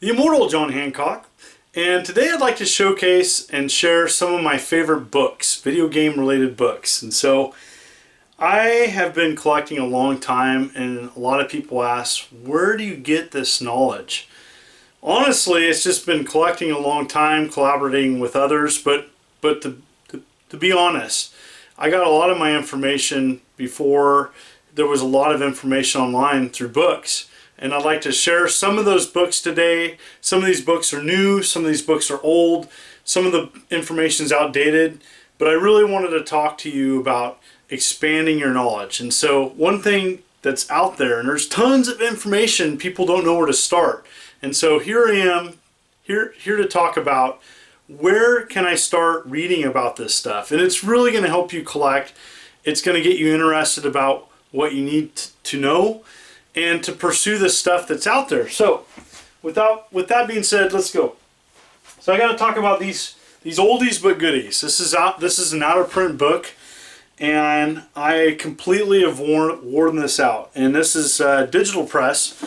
the immortal John Hancock, and today I'd like to showcase and share some of my favorite books, video game related books. And so I have been collecting a long time, and a lot of people ask, where do you get this knowledge? Honestly, it's just been collecting a long time, collaborating with others, but to be honest, I got a lot of my information before there was a lot of information online through books. And I'd like to share some of those books today. Some of these books are new, some of these books are old, some of the information is outdated, but I really wanted to talk to you about expanding your knowledge. And so one thing that's out there, and there's tons of information, people don't know where to start. And so here I am, here to talk about where can I start reading about this stuff. And it's really going to help you collect. It's going to get you interested about what you need to know and to pursue the stuff that's out there. So with that being said, let's go. So I got to talk about these oldies but goodies. This is an out of print book, and I completely have worn this out. And this is Digital Press,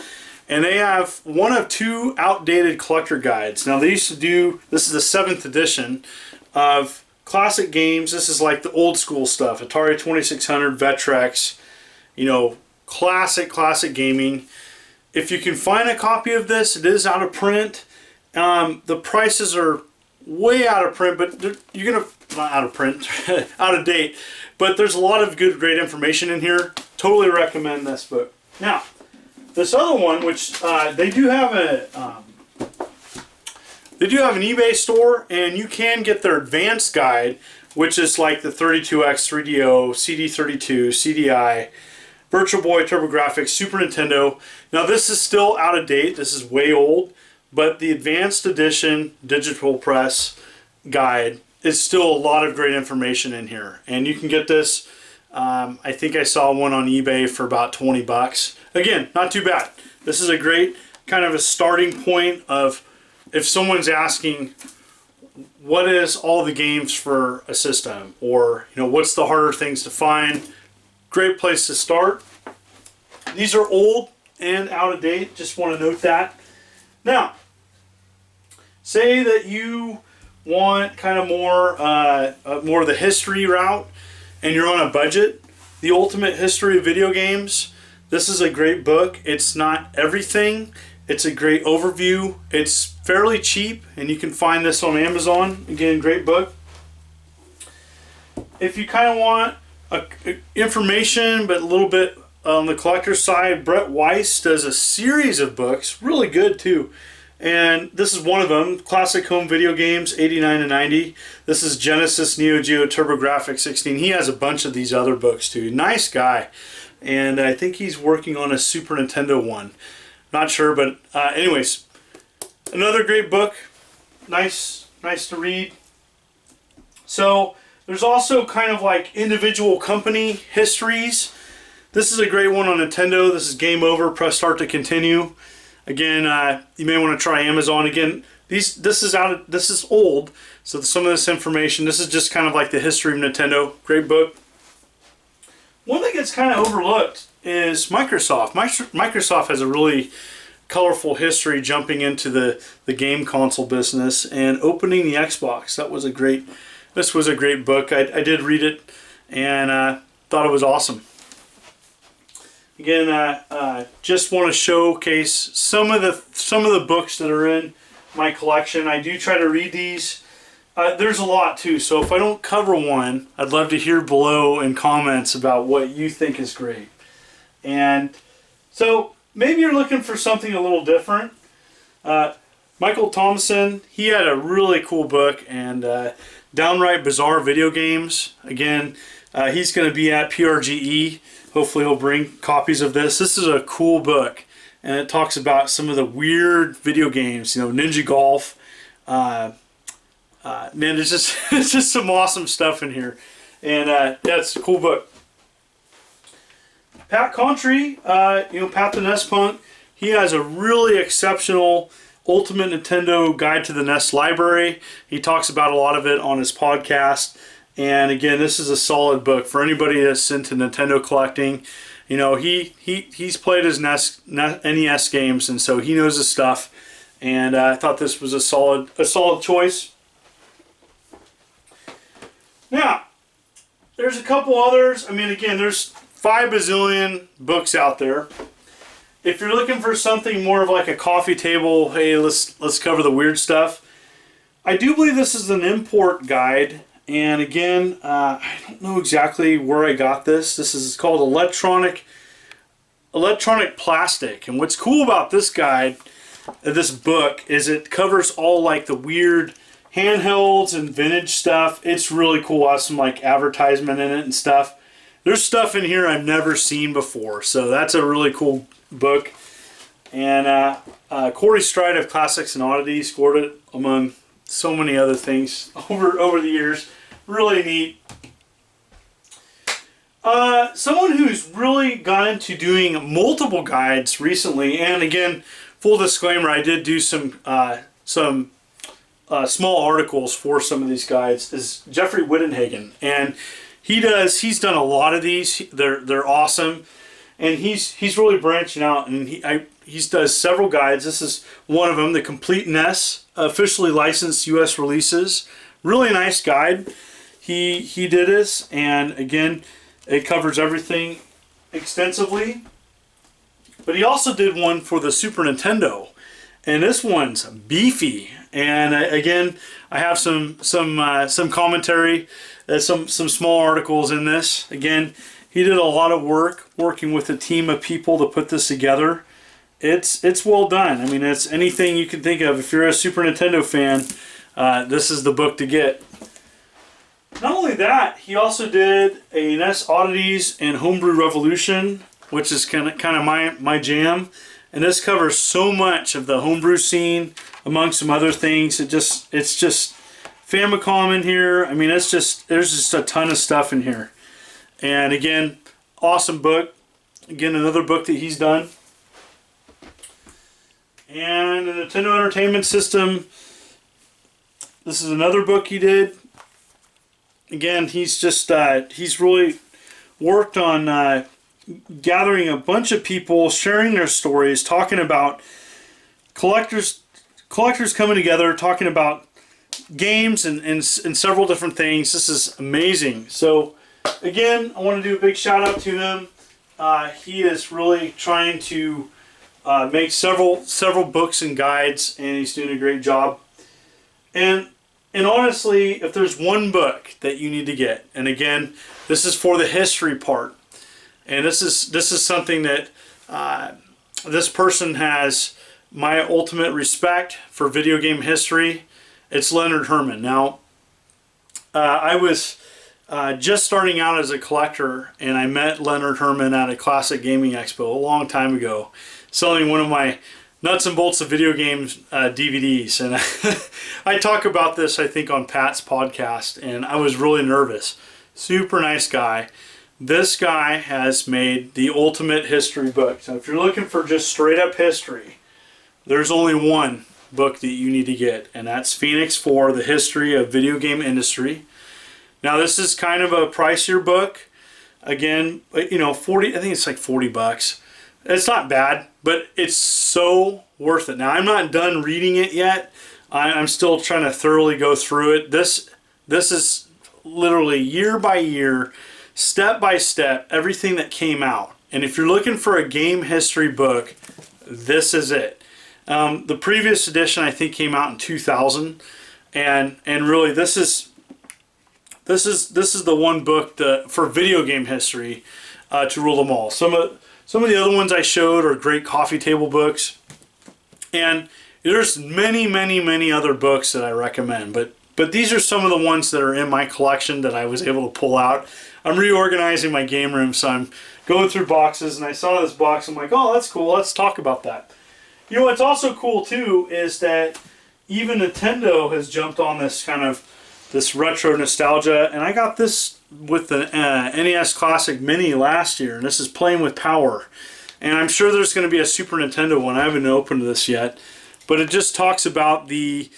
and they have one of two outdated collector guides. Now they used to do, this is the 7th edition of classic games. This is like the old school stuff, Atari 2600, Vectrex, you know, classic gaming. If you can find a copy of this, it is out of print. The prices are way out of print, but you're gonna, not out of print, out of date, but there's a lot of great information in here. Totally recommend this book. Now this other one, which they do have an eBay store, and you can get their advanced guide, which is like the 32X 3DO, CD32, CDI, Virtual Boy, TurboGrafx, Super Nintendo. Now this is still out of date, this is way old, but the advanced edition Digital Press guide is still a lot of great information in here. And you can get this, I think I saw one on eBay for about 20 bucks. Again, not too bad. This is a great kind of a starting point of if someone's asking what is all the games for a system, or you know, what's the harder things to find. Great place to start. These are old and out of date, just want to note that. Now, say that you want kind of more of the history route and you're on a budget. The Ultimate History of Video Games. This is a great book. It's not everything. It's a great overview. It's fairly cheap, and you can find this on Amazon. Again, great book. If you kind of want information but a little bit on the collector's side, Brett Weiss does a series of books, really good too, and this is one of them, Classic Home Video Games 89 to 90. This is Genesis, Neo Geo, TurboGrafx 16. He has a bunch of these other books too. Nice guy, and I think he's working on a Super Nintendo one, not sure, but anyways, another great book, nice to read. So there's also kind of like individual company histories. This is a great one on Nintendo. This is Game Over, press start to continue. Again, you may want to try Amazon. Again, this is old, so some of this information, this is just kind of like the history of Nintendo. Great book. One that gets kind of overlooked is Microsoft. Microsoft has a really colorful history jumping into the game console business and opening the Xbox. This was a great book. I did read it and thought it was awesome. Again, just want to showcase some of the books that are in my collection. I do try to read these. There's a lot too, so if I don't cover one, I'd love to hear below in comments about what you think is great. And so maybe you're looking for something a little different. Michael Thompson, he had a really cool book, and Downright Bizarre Video Games. Again, he's going to be at PRGE. Hopefully he'll bring copies of this. This is a cool book, and it talks about some of the weird video games, you know, Ninja Golf. Man, it's just some awesome stuff in here, and yeah, it's a cool book. Pat Contry, you know, Pat the NES Punk, he has a really exceptional Ultimate Nintendo Guide to the NES Library. He talks about a lot of it on his podcast. And again, this is a solid book for anybody that's into Nintendo collecting. You know, he's played his NES games, and so he knows his stuff. and I thought this was a solid choice. Now, there's a couple others. I mean, again, there's 5 bazillion books out there. If you're looking for something more of like a coffee table, hey, let's cover the weird stuff. I do believe this is an import guide, and again, I don't know exactly where I got this. This is called electronic plastic, and what's cool about this guide, this book, is it covers all like the weird handhelds and vintage stuff. It's really cool. I have some like advertisement in it and stuff. There's stuff in here I've never seen before, so that's a really cool book. And Corey Stride of Classics and Oddities scored it among so many other things over the years. Really neat. Someone who's really got into doing multiple guides recently, and again, full disclaimer, I did do some small articles for some of these guides, is Jeffrey Wittenhagen, and he's done a lot of these. They're awesome, and he's really branching out, and he does several guides. This is one of them, the Complete Ness, officially licensed U.S. releases. Really nice guide. He did this, and again, it covers everything extensively. But he also did one for the Super Nintendo, and this one's beefy. And again, I have some commentary, some small articles in this. Again, he did a lot of work working with a team of people to put this together. It's well done. I mean, it's anything you can think of. If you're a Super Nintendo fan, this is the book to get. Not only that, he also did a NES Oddities and Homebrew Revolution, which is kind of my jam. And this covers so much of the homebrew scene, among some other things. It's just Famicom in here. I mean, there's just a ton of stuff in here. And again, awesome book. Again, another book that he's done. And the Nintendo Entertainment System. This is another book he did. Again, he's really worked on gathering a bunch of people, sharing their stories, talking about collectors coming together, talking about games and several different things. This is amazing. So again, I want to do a big shout out to him. He is really trying to make several books and guides, and he's doing a great job. And honestly, if there's one book that you need to get, and again, this is for the history part, and this is something that this person has my ultimate respect for video game history. It's Leonard Herman. Now, I was just starting out as a collector, and I met Leonard Herman at a Classic Gaming Expo a long time ago, selling one of my nuts and bolts of video games DVDs. And I talk about this, I think, on Pat's podcast, and I was really nervous. Super nice guy. This guy has made the ultimate history book. So if you're looking for just straight up history, there's only one book that you need to get, and that's Phoenix 4, The History of Video Game Industry. Now, this is kind of a pricier book. Again, you know, I think it's like $40. It's not bad, but it's so worth it. Now, I'm not done reading it yet. I'm still trying to thoroughly go through it. This is literally year by year, step by step, everything that came out. And if you're looking for a game history book, this is it. The previous edition, I think, came out in 2000, and really this is the one book for video game history to rule them all. Some of the other ones I showed are great coffee table books, and there's many other books that I recommend, but these are some of the ones that are in my collection that I was able to pull out. I'm reorganizing my game room, so I'm going through boxes, and I saw this box. I'm like, oh, that's cool. Let's talk about that. You know what's also cool too is that even Nintendo has jumped on this retro nostalgia, and I got this with the NES Classic Mini last year, and this is Playing with Power. And I'm sure there's going to be a Super Nintendo one. I haven't opened this yet, but it just talks about the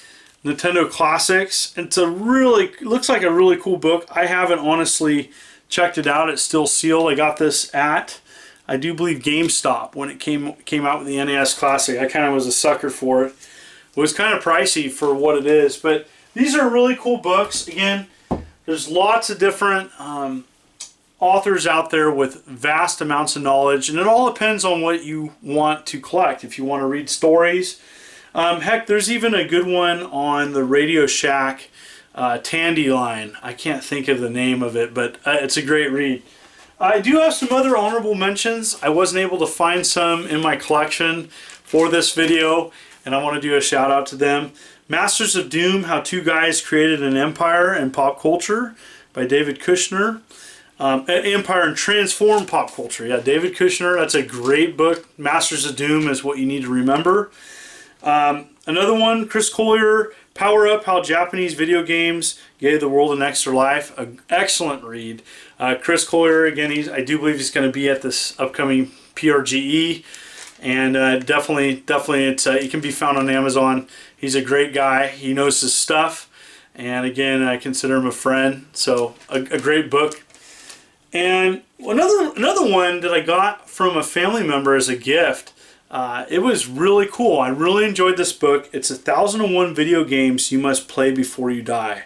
Nintendo Classics. It's looks like a really cool book. I haven't honestly checked it out. It's still sealed. I got this at, I do believe, GameStop when it came out with the NES Classic. I kind of was a sucker for it. was kind of pricey for what it is. But these are really cool books. Again, there's lots of different authors out there with vast amounts of knowledge, and it all depends on what you want to collect. If you want to read stories, heck, there's even a good one on the Radio Shack Tandy line. I can't think of the name of it, but it's a great read. I do have some other honorable mentions. I wasn't able to find some in my collection for this video, and I want to do a shout out to them. Masters of Doom, How Two Guys Created an Empire in Pop Culture by David Kushner. Empire and Transformed Pop Culture. Yeah, David Kushner, that's a great book. Masters of Doom is what you need to remember. Another one, Chris Collier, Power Up, How Japanese Video Games Gave the World an Extra Life. An excellent read. Chris Collier, again, I do believe he's going to be at this upcoming PRGE. And definitely, it can be found on Amazon. He's a great guy. He knows his stuff. And again, I consider him a friend. So a great book. And another one that I got from a family member as a gift. It was really cool. I really enjoyed this book. It's 1001 Video Games You Must Play Before You Die.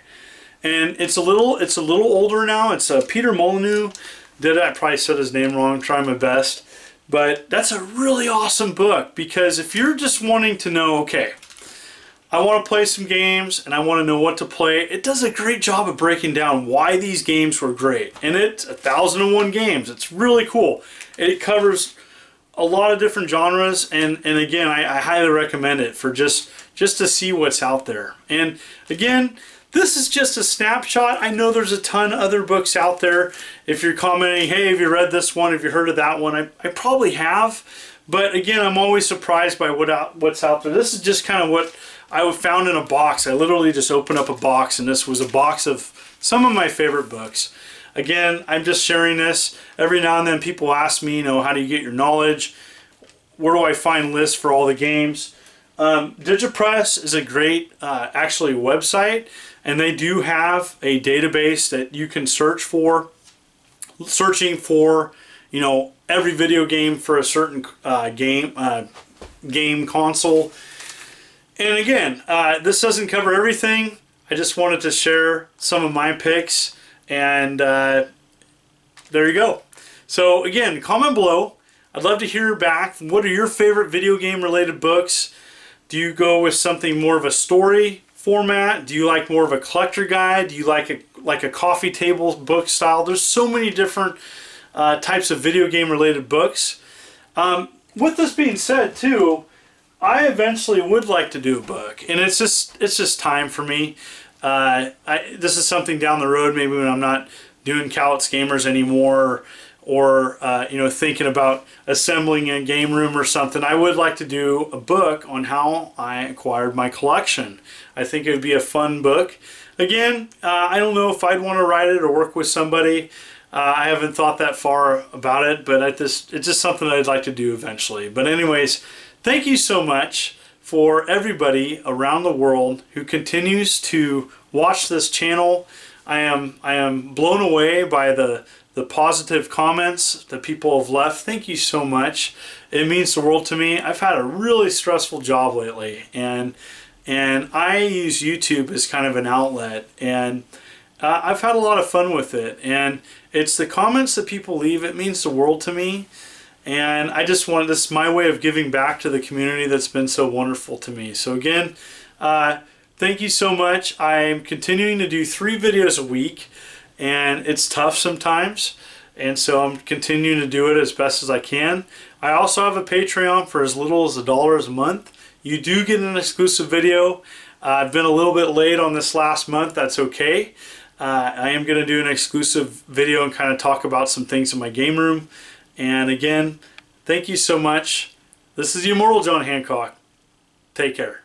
And it's a little older now. It's Peter Molyneux did it. I probably said his name wrong. I'm trying my best. But that's a really awesome book, because if you're just wanting to know, okay, I want to play some games and I want to know what to play, it does a great job of breaking down why these games were great. And it's 1001 games. It's really cool. It covers a lot of different genres, and again, I highly recommend it for just to see what's out there. And again, this is just a snapshot. I know there's a ton of other books out there. If you're commenting, hey, have you read this one? Have you heard of that one? I probably have. But again, I'm always surprised by what's out there. This is just kind of what I found in a box. I literally just opened up a box, and this was a box of some of my favorite books. Again, I'm just sharing this. Every now and then people ask me, how do you get your knowledge? Where do I find lists for all the games? Digipress is a great, actually, website. And they do have a database that you can search for, searching for, every video game for a certain game console. And again, this doesn't cover everything. I just wanted to share some of my picks, and there you go. So again, comment below. I'd love to hear back. What are your favorite video game related books? Do you go with something more of a story format? Do you like more of a collector guide? Do you like a coffee table book style? There's so many different types of video game related books. With this being said too, I eventually would like to do a book, and it's just time for me. This is something down the road, maybe when I'm not doing Cowlitz Gamers anymore, or thinking about assembling a game room or something. I would like to do a book on how I acquired my collection. I think it would be a fun book. Again, I don't know if I'd want to write it or work with somebody. I haven't thought that far about it, but it's just something that I'd like to do eventually. But anyways, thank you so much for everybody around the world who continues to watch this channel. I am blown away by the positive comments that people have left. Thank you so much. It means the world to me. I've had a really stressful job lately, and I use YouTube as kind of an outlet, and I've had a lot of fun with it. And it's the comments that people leave. It means the world to me, and I just want this is my way of giving back to the community that's been so wonderful to me. So again, thank you so much. I'm continuing to do 3 videos a week. And it's tough sometimes, and so I'm continuing to do it as best as I can. I also have a Patreon for as little as $1 a month. You do get an exclusive video. I've been a little bit late on this last month. That's okay. I am going to do an exclusive video and kind of talk about some things in my game room. And again, thank you so much. This is the Immortal John Hancock. Take care.